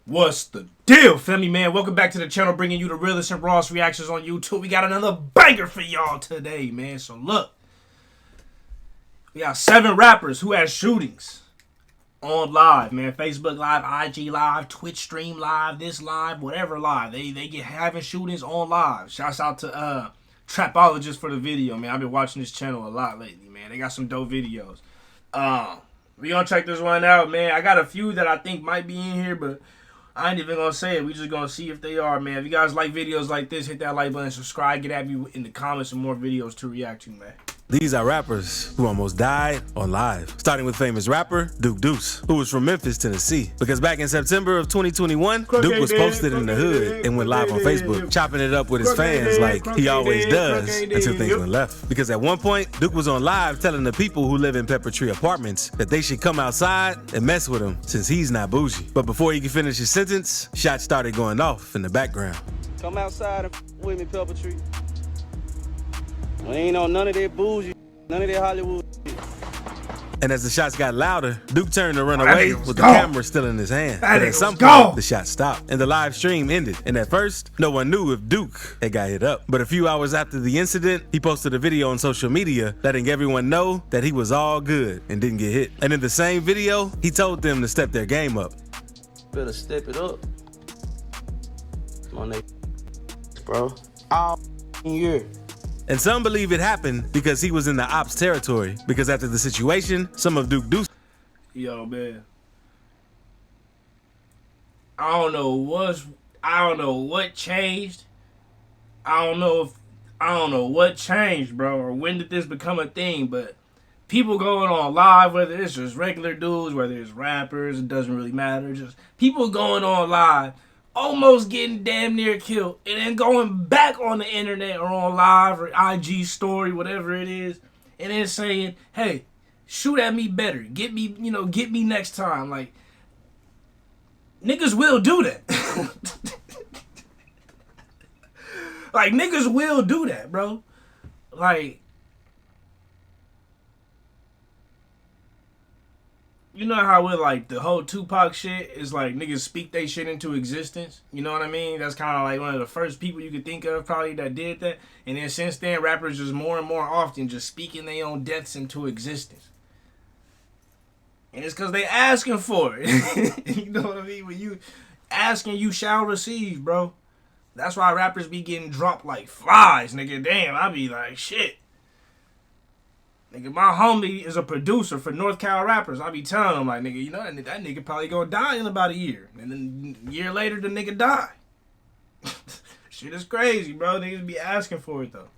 What's the deal, family man? Welcome back to the channel, bringing you the realest and rawest reactions on YouTube. We got another banger for y'all today, man. So look, we got 7 rappers who had shootings on live, man. Facebook Live, IG Live, Twitch Stream Live, this live, whatever live. They get having shootings on live. Shouts out to Trapologist for the video, man. I've been watching this channel a lot lately, man. They got some dope videos. We gonna check this one out, man. I got a few that I think might be in here, but I ain't even gonna say it. We just gonna see if they are, man. If you guys like videos like this, hit that like button, subscribe, get at me in the comments some more videos to react to, man. These are rappers who almost died on live. Starting with famous rapper Duke Deuce, who was from Memphis, Tennessee. Because back in September of 2021, Duke was posted in the hood and went live on Facebook, chopping it up with his fans like he always does until things went left. Because at one point, Duke was on live telling the people who live in Pepper Tree Apartments that they should come outside and mess with him since he's not bougie. But before he could finish his sentence, shots started going off in the background. Come outside and with me, Pepper Tree. We ain't on none of that bougie, none of that Hollywood shit. And as the shots got louder, Duke turned to run away with the camera still in his hand. But at some point, the shot stopped and the live stream ended. And at first, no one knew if Duke had got hit up. But a few hours after the incident, he posted a video on social media letting everyone know that he was all good and didn't get hit. And in the same video, he told them to step their game up. Better step it up. Come on, bro. All year. And some believe it happened because he was in the ops territory. Because after the situation, some of Duke Deuce. Yo, man. I don't know what changed. I don't know what changed, bro, or when did this become a thing, but people going on live, whether it's just regular dudes, whether it's rappers, it doesn't really matter. Just people going on live, almost getting damn near killed, and then going back on the internet or on live or IG story, whatever it is, and then saying, hey, shoot at me better. Get me, get me next time. Like, niggas will do that. Like, niggas will do that, bro. Like, you know how with like the whole Tupac shit is like niggas speak they shit into existence. You know what I mean? That's kind of like one of the first people you could think of probably that did that. And then since then, rappers just more and more often just speaking their own deaths into existence. And it's because they asking for it. You know what I mean? When you asking, you shall receive, bro. That's why rappers be getting dropped like flies, nigga. Damn, I be like, shit. Nigga, my homie is a producer for North Cal rappers. I be telling him, like, nigga, you know, that nigga probably gonna die in about a year. And then a year later, the nigga die. Shit is crazy, bro. Niggas be asking for it, though.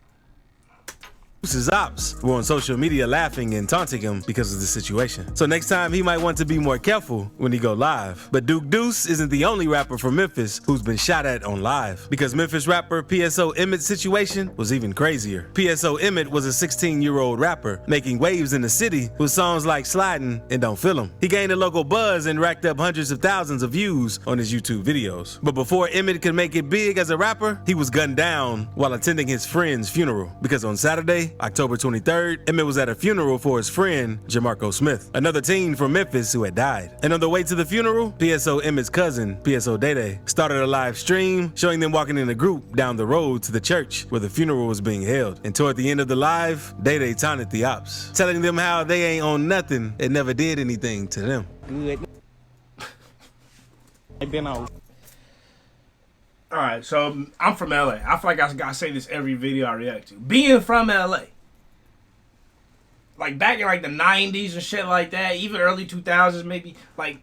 Deuce's ops were on social media laughing and taunting him because of the situation. So next time he might want to be more careful when he go live. But Duke Deuce isn't the only rapper from Memphis who's been shot at on live. Because Memphis rapper PSO Emmett's situation was even crazier. PSO Emmett was a 16-year-old rapper making waves in the city with songs like Sliding and Don't Feel 'Em. He gained a local buzz and racked up hundreds of thousands of views on his YouTube videos. But before Emmett could make it big as a rapper, he was gunned down while attending his friend's funeral. Because on Saturday, October 23rd, Emmett was at a funeral for his friend, Jamarco Smith, another teen from Memphis who had died. And on the way to the funeral, PSO Emmett's cousin, PSO Day started a live stream showing them walking in a group down the road to the church where the funeral was being held. And toward the end of the live, Day taunted the ops, telling them how they ain't on nothing and never did anything to them. Good. I've been out. Alright, so I'm from LA. I feel like I gotta say this every video I react to. Being from LA, like back in like the 90s and shit like that, even early 2000s maybe, like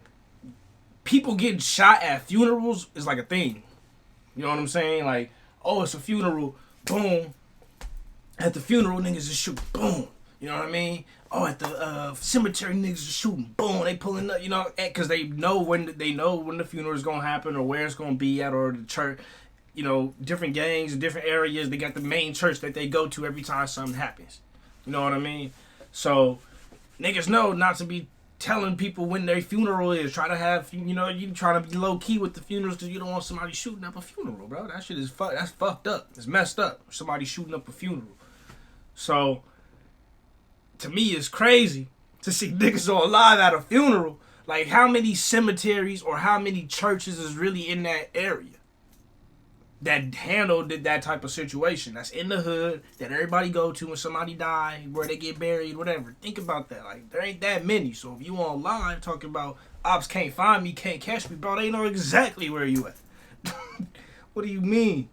people getting shot at funerals is like a thing. You know what I'm saying? Like, oh, it's a funeral, boom. At the funeral, niggas just shoot, boom. You know what I mean? Oh, at the cemetery, niggas are shooting, boom, they pulling up, you know, because they know when the funeral is gonna happen or where it's gonna be at, or the church, you know, different gangs in different areas. They got the main church that they go to every time something happens. You know what I mean? So niggas know not to be telling people when their funeral is. Try to have, you know, you trying to be low key with the funerals because you don't want somebody shooting up a funeral, bro. That shit is that's fucked up. It's messed up. Somebody shooting up a funeral. So to me, it's crazy to see niggas on live at a funeral Like, how many cemeteries or how many churches is really in that area that handled that type of situation? That's in the hood, that everybody go to when somebody die, where they get buried, whatever. Think about that. Like, there ain't that many. So if you on live talking about ops can't find me, can't catch me, bro, they know exactly where you at. What do you mean?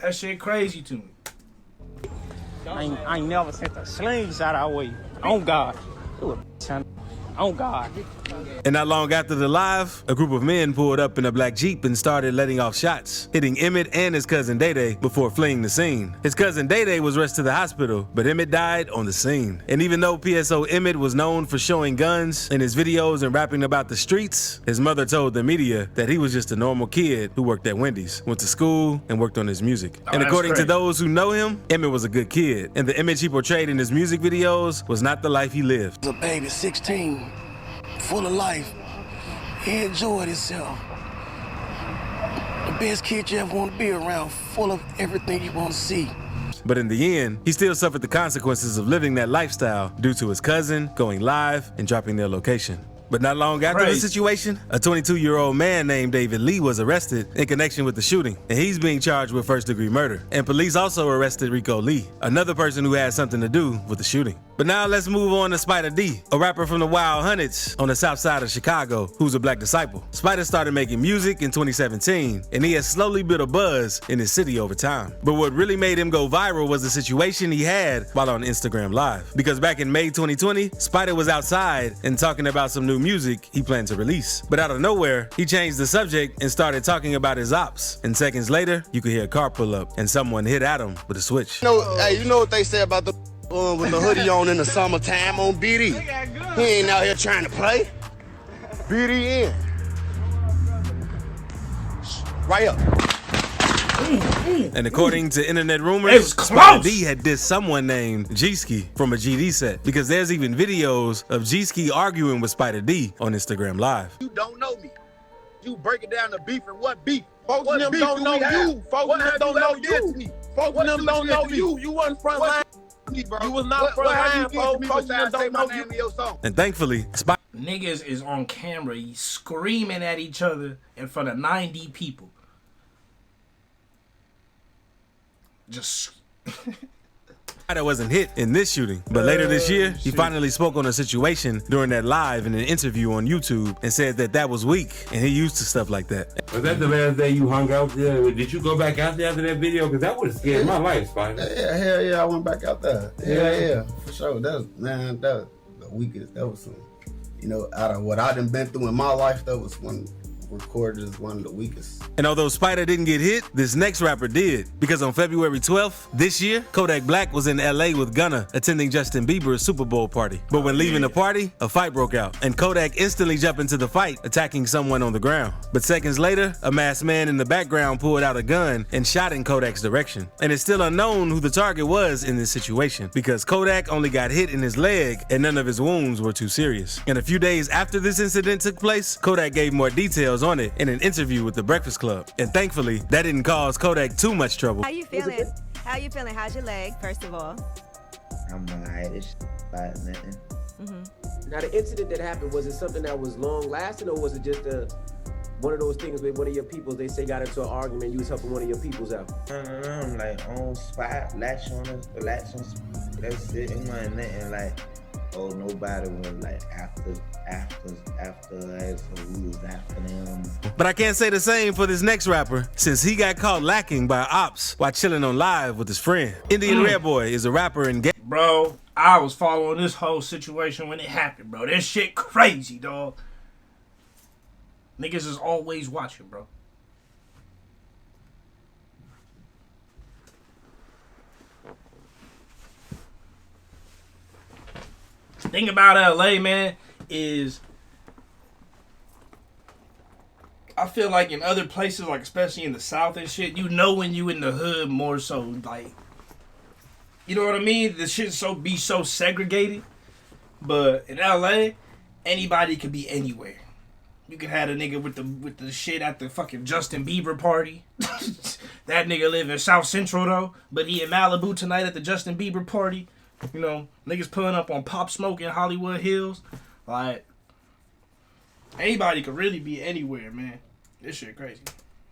That shit crazy to me. I ain't never sent the slings out our way. On God. On God. And not long after the live, a group of men pulled up in a black Jeep and started letting off shots, hitting Emmett and his cousin Day Day before fleeing the scene. His cousin Day Day was rushed to the hospital, but Emmett died on the scene. And even though PSO Emmett was known for showing guns in his videos and rapping about the streets, his mother told the media that he was just a normal kid who worked at Wendy's, went to school, and worked on his music. And according to those who know him, Emmett was a good kid, and the image he portrayed in his music videos was not the life he lived. A baby, 16, full of life. He enjoyed himself. The best kid you ever want to be around, full of everything you want to see. But in the end, he still suffered the consequences of living that lifestyle due to his cousin going live and dropping their location. But not long after the situation, a 22-year-old man named David Lee was arrested in connection with the shooting, and he's being charged with first-degree murder. And police also arrested Rico Lee, another person who had something to do with the shooting. But now let's move on to Spider D, a rapper from the Wild Hundreds on the south side of Chicago, who's a black disciple. Spider started making music in 2017, and he has slowly built a buzz in his city over time. But what really made him go viral was the situation he had while on Instagram Live. Because back in May 2020, Spider was outside and talking about some new music he planned to release. But out of nowhere, he changed the subject and started talking about his ops. And seconds later, you could hear a car pull up and someone hit at him with a switch. Hey, you know what they say about the with the hoodie on in the summertime on BD? He ain't out here trying to play. BD in. Right up. And according to internet rumors, Spider D had dissed someone named G-Ski from a GD set, because there's even videos of G-Ski arguing with Spider D on Instagram Live. You don't know me. You break it down to beef and what beef? Folks what them beef don't know you. Folks them don't know you. Folks them don't know you. You wasn't front line. You was not front line, folks. Folks them don't know you. And thankfully, niggas is on camera screaming at each other in front of 90 people. Just Spider wasn't hit in this shooting, but later this year, he finally spoke on a situation during that live in an interview on YouTube and said that that was weak and he used to stuff like that. Was that the last day you hung out there? Did you go back out there after that video? Because that would have scared my life, Spider. Yeah, hell yeah, I went back out there. Yeah, for sure. That was the weakest. That was some, out of what I done been through in my life, that was one recorded as one of the weakest. And although Spider didn't get hit, this next rapper did. Because on February 12th this year, Kodak Black was in LA with Gunna attending Justin Bieber's Super Bowl party. But when leaving the party, a fight broke out. And Kodak instantly jumped into the fight, attacking someone on the ground. But seconds later, a masked man in the background pulled out a gun and shot in Kodak's direction. And it's still unknown who the target was in this situation, because Kodak only got hit in his leg and none of his wounds were too serious. And a few days after this incident took place, Kodak gave more details on it in an interview with The Breakfast Club. And thankfully, that didn't cause Kodak too much trouble. How you feeling? How you feeling? How's your leg, first of all? I'm alright. It's about nothing. Now, the incident that happened, was it something that was long lasting, or was it just one of those things with one of your peoples, they say got into an argument, you was helping one of your peoples out? I'm like on spot, latch on. That's it. It wasn't nothing like, oh, nobody was like after us, so we was after them. But I can't say the same for this next rapper, since he got caught lacking by ops while chilling on live with his friend. Indian Red Boy is a rapper and Bro, I was following this whole situation when it happened, bro. This shit crazy, dog. Niggas is always watching, bro. Thing about LA, man, is I feel like in other places, like especially in the South and shit, when you in the hood more so, like, you know what I mean? The shit be so segregated. But in LA, anybody could be anywhere. You could have a nigga with the shit at the fucking Justin Bieber party. That nigga live in South Central though, but he in Malibu tonight at the Justin Bieber party. Niggas pulling up on Pop Smoke in Hollywood Hills. Like, anybody could really be anywhere, man. This shit crazy.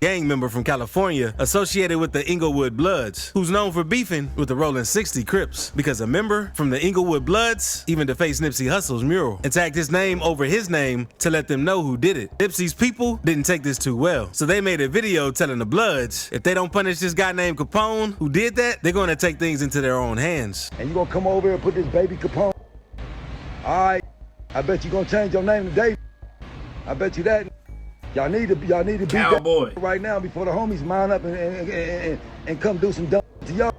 Gang member from California associated with the Inglewood Bloods, who's known for beefing with the Rolling 60 Crips, because a member from the Inglewood Bloods even defaced Nipsey Hussle's mural and tagged his name over his name to let them know who did it. Nipsey's people didn't take this too well, so they made a video telling the Bloods if they don't punish this guy named Capone who did that, they're gonna take things into their own hands. And you gonna come over here and put this baby Capone? Alright, I bet you gonna change your name today. I bet you that. Y'all need to beat that right now before the homies mount up and come do some dumb to y'all.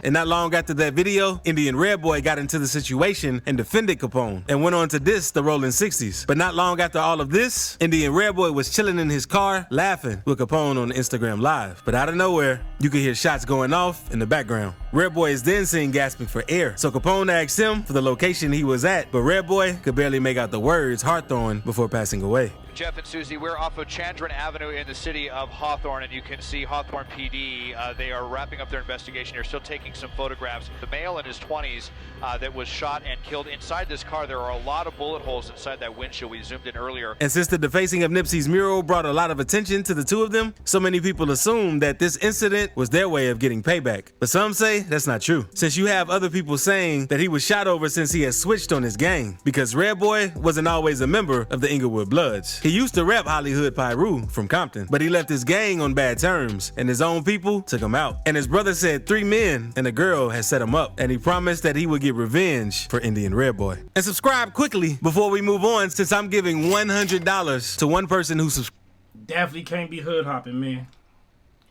And not long after that video, Indian Red Boy got into the situation and defended Capone and went on to diss the Rolling 60s. But not long after all of this, Indian Red Boy was chilling in his car laughing with Capone on Instagram Live. But out of nowhere, you could hear shots going off in the background. Red Boy is then seen gasping for air. So Capone asked him for the location he was at, but Red Boy could barely make out the words Hawthorne before passing away. Jeff and Susie, we're off of Chandran Avenue in the city of Hawthorne, and you can see Hawthorne PD. They are wrapping up their investigation. They're still taking some photographs. The male in his 20s that was shot and killed inside this car. There are a lot of bullet holes inside that windshield. We zoomed in earlier. And since the defacing of Nipsey's mural brought a lot of attention to the two of them, so many people assume that this incident was their way of getting payback. But some say that's not true, since you have other people saying that he was shot over since he had switched on his gang, because Red Boy wasn't always a member of the Inglewood Bloods. He used to rep Hollywood Pyru from Compton, but he left his gang on bad terms, and his own people took him out. And his brother said 3 men and a girl had set him up, and he promised that he would get revenge for Indian Red Boy. And subscribe quickly before we move on, since I'm giving $100 to one person who subscribes. Definitely can't be hood hopping, man.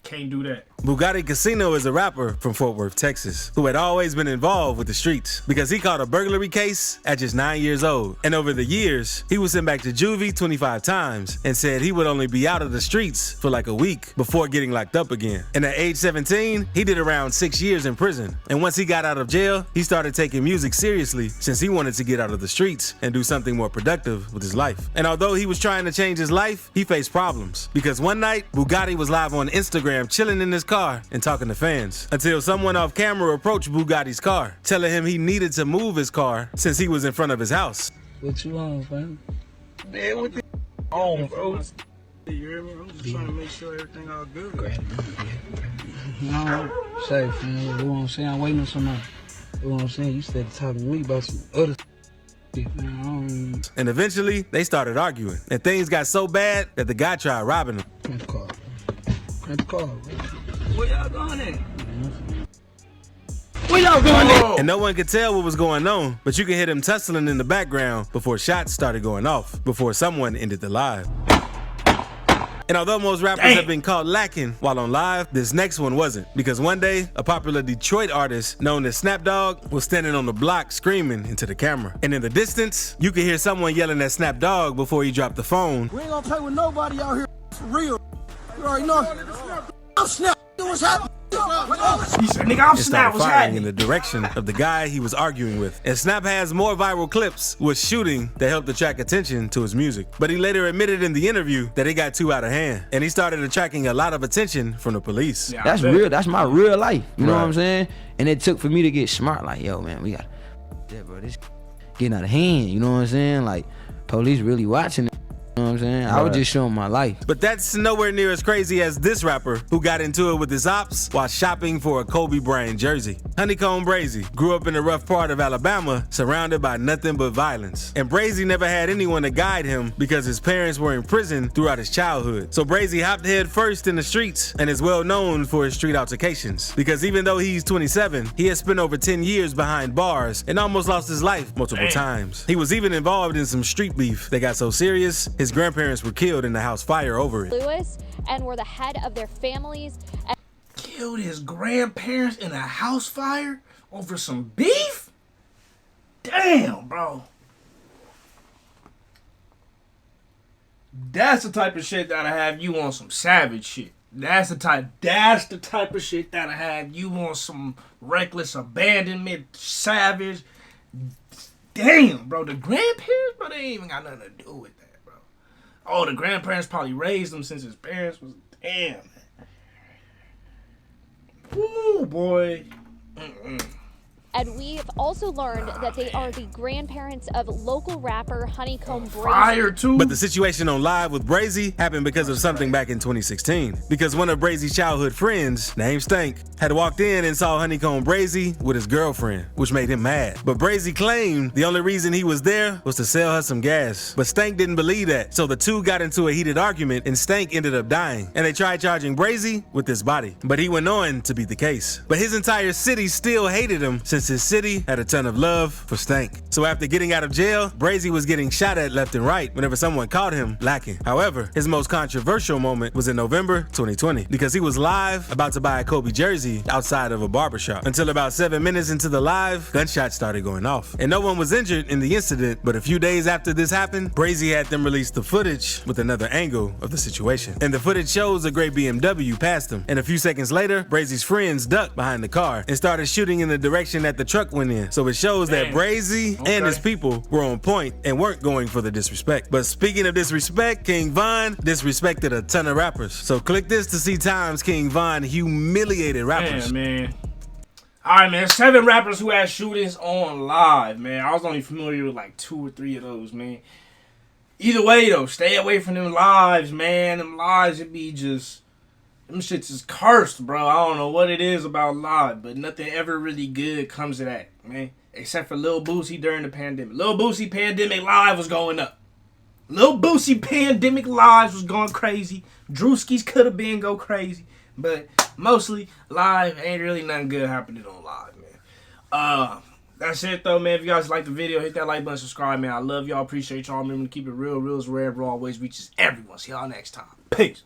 Can't do that. Bugatti Casino is a rapper from Fort Worth, Texas, who had always been involved with the streets because he caught a burglary case at just 9 years old. And over the years, he was sent back to juvie 25 times and said he would only be out of the streets for like a week before getting locked up again. And at age 17, he did around 6 years in prison. And once he got out of jail, he started taking music seriously since he wanted to get out of the streets and do something more productive with his life. And although he was trying to change his life, he faced problems because one night, Bugatti was live on Instagram chilling in his car and talking to fans until someone off camera approached Bugatti's car, telling him he needed to move his car since he was in front of his house. What you on, fam? Man, what the on, bro? You hear me? I'm just trying to make sure everything all good. No, safe, fam. You know what I'm saying? I'm waiting on somebody. You know what I'm saying? You started talking to me about some other man. And eventually, they started arguing, and things got so bad that the guy tried robbing him. Where y'all going at? Where y'all going at? And no one could tell what was going on, but you could hear them tussling in the background before shots started going off, before someone ended the live. And although most rappers have been caught lacking while on live, this next one wasn't. Because one day, a popular Detroit artist known as Snap Dogg was standing on the block screaming into the camera. And in the distance, you could hear someone yelling at Snap Dogg before he dropped the phone. We ain't gonna play with nobody out here for real. You already know. I'm Snap. What's happening? He said, nigga, I'm Snap. What's firing happening? in the direction of the guy he was arguing with. And Snap has more viral clips with shooting that helped attract attention to his music. But he later admitted in the interview that it got too out of hand, and he started attracting a lot of attention from the police. Yeah, that's real. That's my real life. You know what I'm saying? And it took for me to get smart. Like, yo, man, we got that, bro. This getting out of hand. You know what I'm saying? Like, police really watching it. You know what I'm saying? I was just showing my life. But that's nowhere near as crazy as this rapper who got into it with his ops while shopping for a Kobe Bryant jersey. Honeycomb Brazy grew up in a rough part of Alabama, surrounded by nothing but violence. And Brazy never had anyone to guide him because his parents were in prison throughout his childhood. So Brazy hopped head first in the streets and is well known for his street altercations. Because even though he's 27, he has spent over 10 years behind bars and almost lost his life multiple times. He was even involved in some street beef that got so serious, his grandparents were killed in the house fire over it. Lewis and were the head of their families. Killed his grandparents in a house fire over some beef? Damn, bro. That's the type of shit that'll have you on some savage shit. That's the type of shit that'll have you on some reckless abandonment, savage. Damn, bro. The grandparents, bro, they ain't even got nothing to do with that. Oh, the grandparents probably raised him since his parents was... Damn, man. Woo, boy. And we've also learned that they are the grandparents of local rapper Honeycomb Brazy. Fire too. But the situation on Live with Brazy happened because of something back in 2016. Because one of Brazy's childhood friends, named Stank, had walked in and saw Honeycomb Brazy with his girlfriend, which made him mad. But Brazy claimed the only reason he was there was to sell her some gas. But Stank didn't believe that, so the two got into a heated argument and Stank ended up dying. And they tried charging Brazy with his body. But he went on to be the case. But his entire city still hated him since his city had a ton of love for Stank. So after getting out of jail, Brazy was getting shot at left and right whenever someone caught him lacking. However, his most controversial moment was in November 2020 because he was live about to buy a Kobe jersey outside of a barbershop. Until about 7 minutes into the live, gunshots started going off. And no one was injured in the incident, but a few days after this happened, Brazy had them release the footage with another angle of the situation. And the footage shows a gray BMW past him. And a few seconds later, Brazy's friends ducked behind the car and started shooting in the direction that the truck went in. So it shows that Brazy and his people were on point and weren't going for the disrespect. But speaking of disrespect, King Von disrespected a ton of rappers. So click this to see times King Von humiliated rappers. Man. All right, man. 7 rappers who had shootings on Live, man. I was only familiar with like 2 or 3 of those, man. Either way, though, stay away from them lives, man. Them lives, it be just... Them shits is cursed, bro. I don't know what it is about Live, but nothing ever really good comes of that, man. Except for Lil Boosie during the pandemic. Lil Boosie pandemic Live was going up. Lil Boosie pandemic Lives was going crazy. Drewski's could have been go crazy. But mostly, Live ain't really nothing good happening on Live, man. That's it, though, man. If you guys like the video, hit that like button, subscribe, man. I love y'all. Appreciate y'all. Remember to keep it real. Real is wherever always reaches everyone. See y'all next time. Peace.